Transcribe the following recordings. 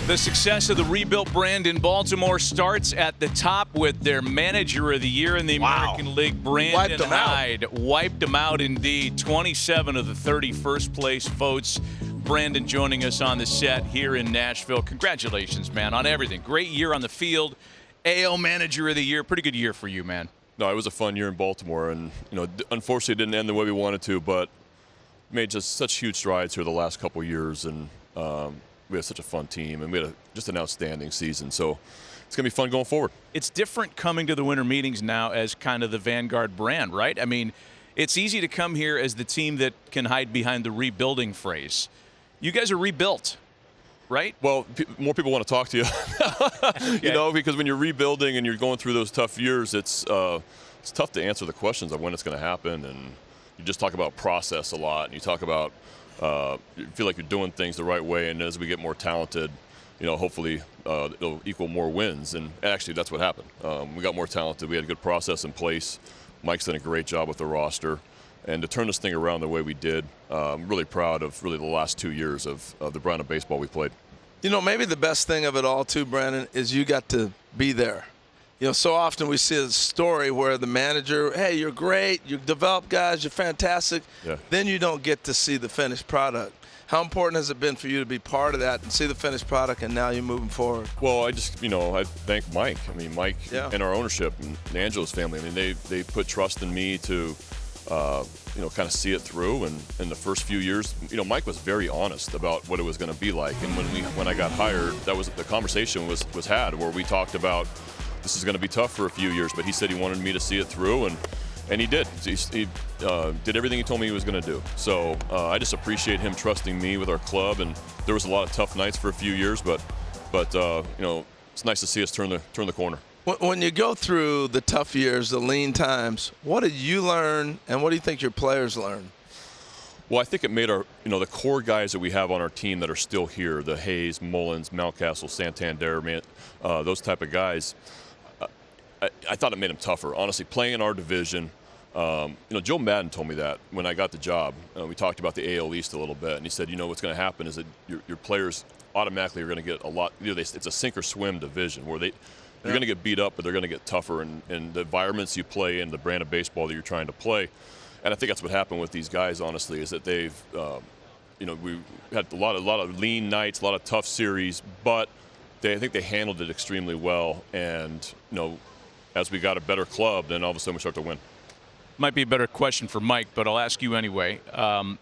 The success of the rebuilt brand in Baltimore starts at the top with their manager of the year in the American League, Brandon Hyde. Wiped them out indeed. 27 of the 30 first-place votes. Brandon joining us on the set here in Nashville. Congratulations, man, on everything. Great year on the field. AL Manager of the Year. Pretty good year for you, man. No, it was a fun year in Baltimore, and unfortunately, it didn't end the way we wanted to, but made just such huge strides here the last couple of years, and we had such a fun team, and we had just an outstanding season. So it's going to be fun going forward. It's different coming to the winter meetings now as kind of the Vanguard brand, right? I mean, it's easy to come here as the team that can hide behind the rebuilding phrase. You guys are rebuilt, right? Well, more people want to talk to you, Okay. because when you're rebuilding and you're going through those tough years, it's tough to answer the questions of when it's going to happen, and you just talk about process a lot, and you talk about you feel like you're doing things the right way, and as we get more talented, hopefully it'll equal more wins. And actually, that's what happened. We got more talented. We had a good process in place. Mike's done a great job with the roster. And to turn this thing around the way we did, I'm really proud of really the last 2 years of the brand of baseball we played. Maybe the best thing of it all, too, Brandon, is you got to be there. So often we see a story where the manager, hey, you're great, you develop guys, you're fantastic. Yeah. Then you don't get to see the finished product. How important has it been for you to be part of that and see the finished product, and now you're moving forward? Well, I just, I thank Mike. I mean, Mike and our ownership and Angela's family. I mean, they put trust in me to, kind of see it through. And in the first few years, Mike was very honest about what it was going to be like. And when I got hired, that was the conversation was had where we talked about this is going to be tough for a few years, but he said he wanted me to see it through, and he did. He did everything he told me he was going to do. So I just appreciate him trusting me with our club. And there was a lot of tough nights for a few years, but it's nice to see us turn the corner. When you go through the tough years, the lean times, what did you learn, and what do you think your players learned? Well, I think it made our, the core guys that we have on our team that are still here, the Hayes, Mullins, Mountcastle, Santander, those type of guys, I thought it made them tougher. Honestly, playing in our division, Joe Madden told me that when I got the job. We talked about the AL East a little bit, and he said, what's going to happen is that your players automatically are going to get a lot. It's a sink or swim division where you're going to get beat up, but they're going to get tougher in the environments you play in, the brand of baseball that you're trying to play. And I think that's what happened with these guys, honestly, is that they've, we had a lot of lean nights, a lot of tough series, but I think they handled it extremely well. And, as we got a better club, then all of a sudden we start to win. Might be a better question for Mike, but I'll ask you anyway.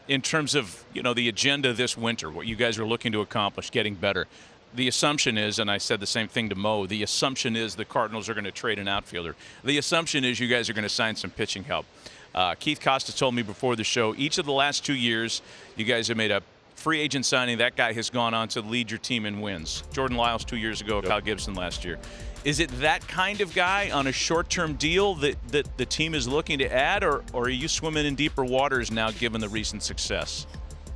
In terms of, the agenda this winter, what you guys are looking to accomplish, getting better, the assumption is, and I said the same thing to Mo, the assumption is the Cardinals are going to trade an outfielder. The assumption is you guys are going to sign some pitching help. Keith Costa told me before the show, each of the last 2 years, you guys have made a free agent signing. That guy has gone on to lead your team in wins. Jordan Lyles 2 years ago, Kyle Gibson last year. Is it that kind of guy on a short-term deal that the team is looking to add, or are you swimming in deeper waters now given the recent success?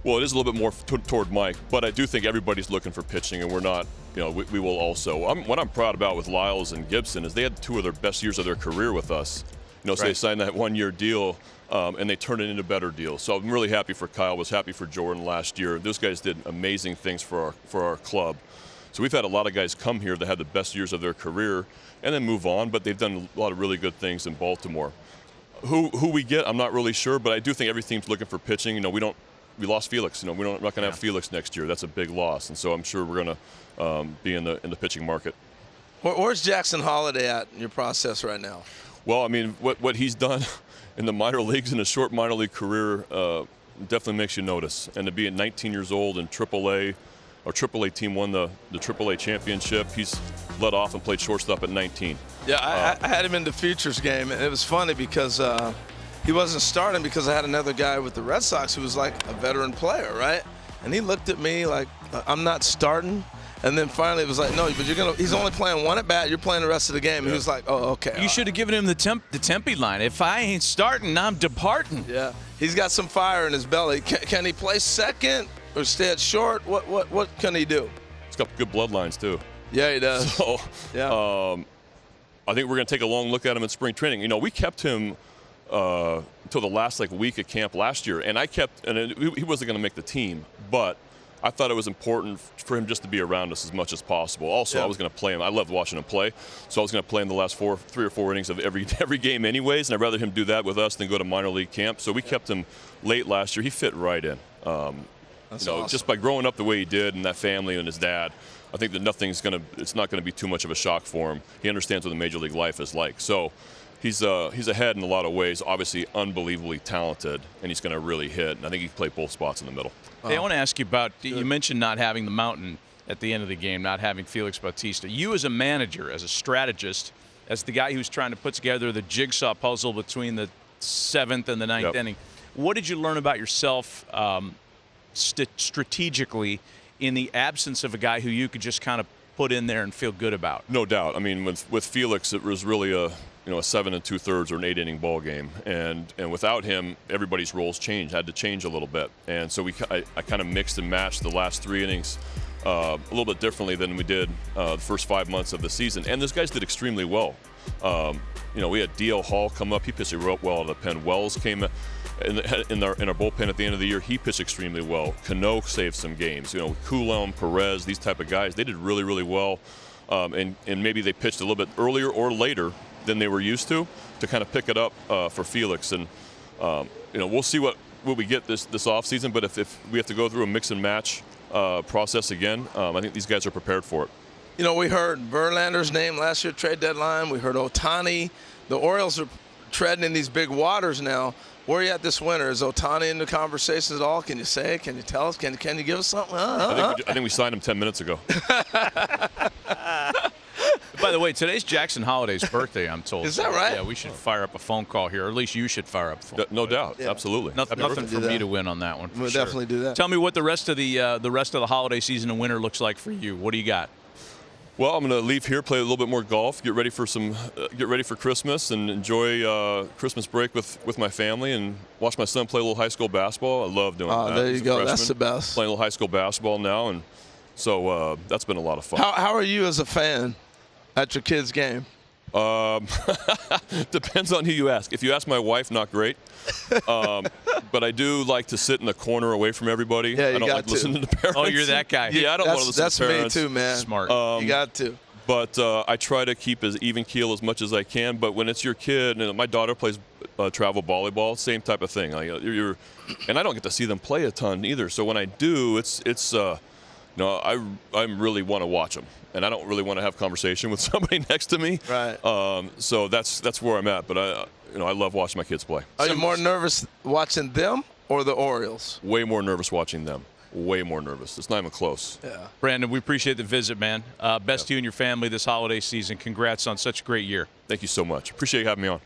Well, it is a little bit more toward Mike, but I do think everybody's looking for pitching, and we're not, we will also. What I'm proud about with Lyles and Gibson is they had 2 of their best years of their career with us. So they signed that 1-year deal, and they turned it into better deals. So I'm really happy for Kyle, was happy for Jordan last year. Those guys did amazing things for our club. So we've had a lot of guys come here that had the best years of their career and then move on, but they've done a lot of really good things in Baltimore. Who we get, I'm not really sure, but I do think every team's looking for pitching. We lost Felix. We're not going to have Felix next year. That's a big loss, and so I'm sure we're going to be in the pitching market. Where's Jackson Holliday at in your process right now? Well, I mean, what he's done in the minor leagues in a short minor league career definitely makes you notice. And to be at 19 years old in AAA, our AAA team won the AAA championship. He's led off and played shortstop at 19. Yeah, I had him in the futures game, and it was funny because he wasn't starting because I had another guy with the Red Sox who was like a veteran player, right? And he looked at me like, I'm not starting. And then finally it was like, no, but he's only playing one at bat. You're playing the rest of the game. And he was like, oh, okay. You should have given him the Tempe line. If I ain't starting, I'm departing. Yeah, he's got some fire in his belly. Can he play second or stay at short? What can he do? He's got good bloodlines too. Yeah, he does. So, yeah. I think we're going to take a long look at him in spring training. We kept him until the last week of camp last year, and he wasn't going to make the team, but I thought it was important for him just to be around us as much as possible. Also, I was going to play him. I loved watching him play, so I was going to play him the last 3 or 4 innings of every game anyways, and I'd rather him do that with us than go to minor league camp. So we kept him late last year. He fit right in. That's awesome. Just by growing up the way he did and that family and his dad, I think that it's not going to be too much of a shock for him. He understands what the major league life is like. So he's ahead in a lot of ways. Obviously, unbelievably talented, and he's going to really hit. And I think he can play both spots in the middle. Hey, I want to ask you about, you mentioned not having the mountain at the end of the game, not having Felix Bautista. You as a manager, as a strategist, as the guy who's trying to put together the jigsaw puzzle between the 7th and the 9th inning, what did you learn about yourself strategically in the absence of a guy who you could just kind of put in there and feel good about? No doubt. I mean, with Felix, it was really a 7 2/3 or an 8-inning ball game, and without him, everybody's roles had to change a little bit, and so I kind of mixed and matched the last 3 innings a little bit differently than we did the first 5 months of the season, and those guys did extremely well. We had D.L. Hall come up; he pitched real well out of the pen. Wells came in our bullpen at the end of the year. He pitched extremely well. Cano saved some games. Coulomb, Perez, these type of guys, they did really, really well, and maybe they pitched a little bit earlier or later than they were used to kind of pick it up for Felix. And we'll see what we get this offseason, but if we have to go through a mix and match process again, I think these guys are prepared for it. We heard Verlander's name last year, trade deadline. We heard Ohtani. The Orioles are treading in these big waters now. Where are you at this winter? Is Ohtani in the conversations at all? Can you say it? Can you tell us? Can you give us something? I think we signed him 10 minutes ago. By the way, today's Jackson Holliday's birthday, I'm told. Is that right? Yeah, we should fire up a phone call here, or at least you should fire up a phone call. No doubt. Yeah. Absolutely. Nothing for me to win on that one. We'll definitely do that. Tell me what the rest of the holiday season and winter looks like for you. What do you got? Well, I'm going to leave here, play a little bit more golf, get ready for Christmas, and enjoy Christmas break with my family, and watch my son play a little high school basketball. I love doing that. There you go. Freshman, that's the best. Playing a little high school basketball now, and so that's been a lot of fun. How are you as a fan at your kid's game? Depends on who you ask. If you ask my wife, not great. But I do like to sit in the corner away from everybody. Yeah, I don't like listening to the parents. Oh, you're that guy. Yeah, I don't want to listen to parents. That's me too, man. Smart. You got to. But I try to keep as even keel as much as I can. But when it's your kid, and my daughter plays travel volleyball, same type of thing. And I don't get to see them play a ton either. So when I do, I really want to watch them, and I don't really want to have conversation with somebody next to me. Right. So that's where I'm at. But I love watching my kids play. Are you more nervous watching them or the Orioles? Way more nervous watching them. Way more nervous. It's not even close. Yeah. Brandon, we appreciate the visit, man. Best to you and your family this holiday season. Congrats on such a great year. Thank you so much. Appreciate you having me on.